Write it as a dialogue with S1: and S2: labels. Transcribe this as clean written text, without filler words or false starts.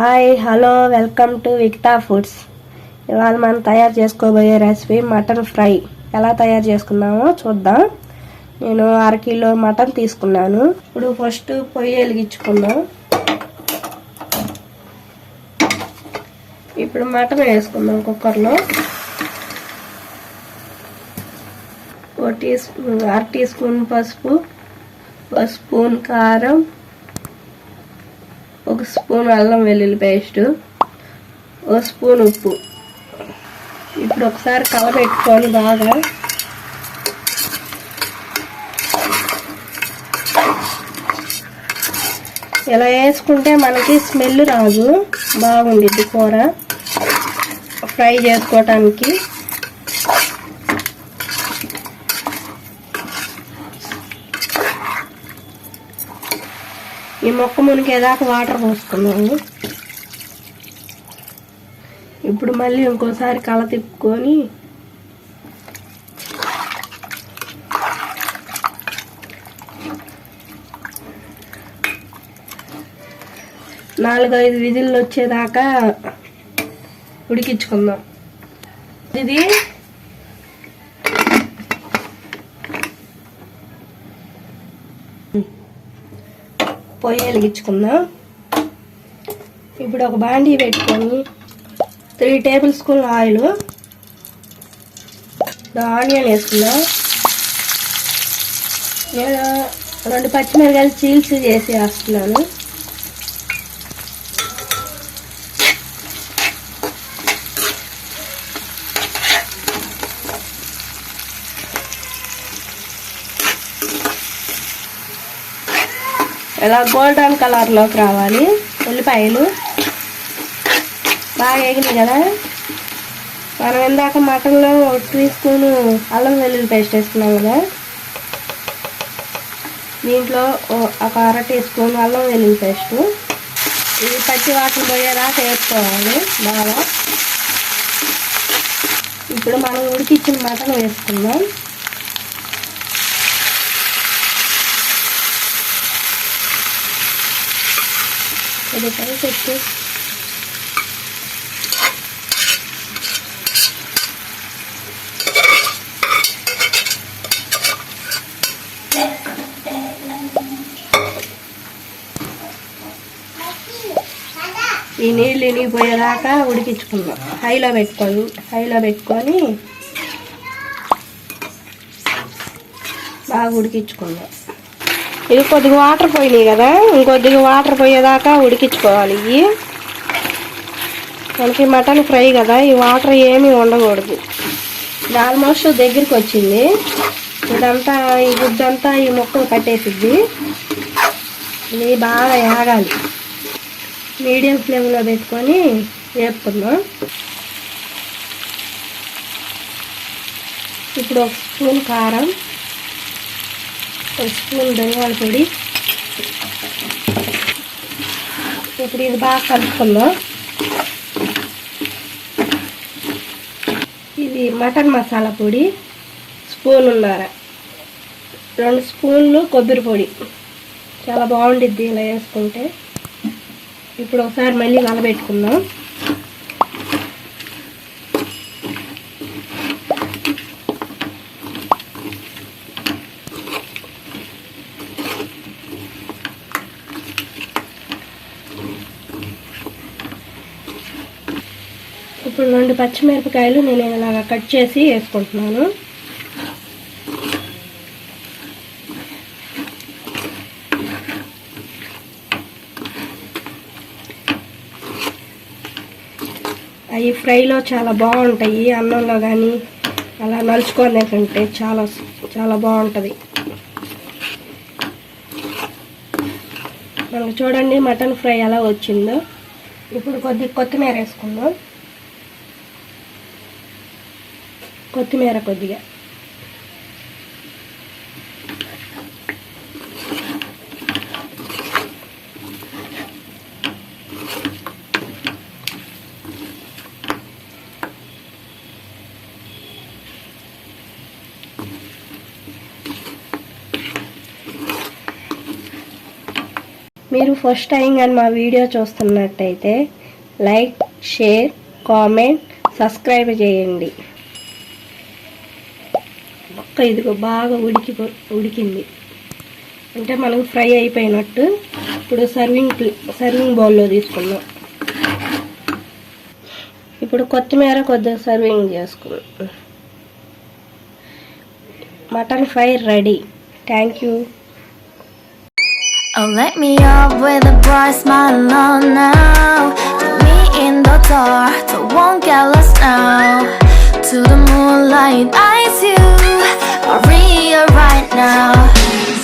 S1: Hi hello welcome to Vikitha foods. ఇవాళ మనం తయారు చేసుకోబోయే రెసిపీ మటన్ ఫ్రై. ఎలా తయారు చేసుకున్నామో చూద్దాం. నేను 1/2 కిలో మటన్ తీసుకున్నాను. ఇప్పుడు ఫస్ట్ పొయ్యి వెలిగించుకుందాం. ఇప్పుడు మటన్ వేసుకుందాం కుక్కర్లో. 1/2 టీ స్పూన్ పసుపు, 1 స్పూన్ కారం, 1 స్పూన్ అల్లం వెల్లుల్లి పేస్ట్, 1 స్పూన్ ఉప్పు. ఇప్పుడు ఒకసారి కలపెట్టుకొని బాగా ఇలా వేసుకుంటే మనకి స్మెల్ రాదు, బాగుండిద్ది కూర ఫ్రై చేసుకోవటానికి. ఈ మొక్క మునిగేదాకా వాటర్ పోసుకున్నాము. ఇప్పుడు మళ్ళీ ఇంకోసారి కల తిప్పుకొని నాలుగైదు విజిల్లు వచ్చేదాకా ఉడికించుకుందాం. ఇది పొయ్యి వెలిగించుకుందాం. ఇప్పుడు ఒక బాండీ పెట్టుకొని 3 టేబుల్ స్పూన్ ఆయిల్, ఆనియన్ వేసుకుందాం. నేను 2 పచ్చిమిరకాయలు చీల్చి చేసి వేస్తున్నాను. ఇలా గోల్డెన్ కలర్లోకి రావాలి. ఉల్లిపాయలు బాగా వేగినాయి కదా. మనం ఇందాక మటన్లో 1 టీ స్పూన్ అల్లం వెల్లుల్లి పేస్ట్ వేసుకున్నాం కదా, దీంట్లో 1/2 టీ స్పూన్ అల్లం వెల్లుల్లి పేస్ట్. ఇది పచ్చి వాసన పోయేదాకా వేసుకోవాలి బాగా. ఇప్పుడు మనం ఉడికించిన మటన్ వేసుకుందాం. ఇది కలిపెట్టి ఈ నీళ్ళు ఇనిగిపోయేదాకా ఉడికించుకుందాం. హైలో పెట్టుకొని బాగా ఉడికించుకుందాం. ఇది కొద్దిగా వాటర్ పోయినాయి కదా, ఇంకొద్దిగా వాటర్ పోయేదాకా ఉడికించుకోవాలి. ఇవి మనకి మటన్ ఫ్రై కదా, ఈ వాటర్ ఏమీ ఉండకూడదు. ఇది ఆల్మోస్ట్ దగ్గరికి వచ్చింది. ఇదంతా ఈ గుడ్డంతా ఈ ముక్కలు కట్టేసిద్ది. ఇది బాగా ఆగాలి. మీడియం ఫ్లేమ్లో పెట్టుకొని వేపుకుందాం. ఇప్పుడు 1 స్పూన్ కారం, 1 స్పూన్ ధనియాల పొడి. ఇప్పుడు ఇది బాగా కలుపుకుందాం. ఇది మటన్ మసాలా పొడి 1.5 స్పూన్, 2 స్పూన్లు కొబ్బరి పొడి. చాలా బాగుండిద్ది ఇలా వేసుకుంటే. ఇప్పుడు ఒకసారి మళ్ళీ కలపెట్టుకుందాం. ఇప్పుడు 2 పచ్చిమిరపకాయలు నేను ఇలాగ కట్ చేసి వేసుకుంటున్నాను. అవి ఫ్రైలో చాలా బాగుంటాయి. అన్నంలో కానీ అలా నలుచుకొని కంటే చాలా చాలా బాగుంటుంది. మనకు చూడండి మటన్ ఫ్రై ఎలా వచ్చిందో. ఇప్పుడు కొద్దిగా కొత్తిమీర వేసుకుందాం. కొత్తిమీర కొద్దిగా, మీరు ఫస్ట్ టైం కానీ మా వీడియో చూస్తున్నట్టయితే లైక్, షేర్, కామెంట్, సబ్స్క్రైబ్ చేయండి. ఇదిగో బాగా ఉడికింది అంటే మనకు ఫ్రై అయిపోయినట్టు. ఇప్పుడు సర్వింగ్ బౌల్లో తీసుకుందాం. ఇప్పుడు కొత్తిమీర కొద్దిగా సర్వింగ్ చేసుకుందాం. Mutton fry ready. Thank you.
S2: Oh, let me up with a bright smile on now. Put me in the dark, so won't get lost now. To the moonlight, eyes you, Maria right now.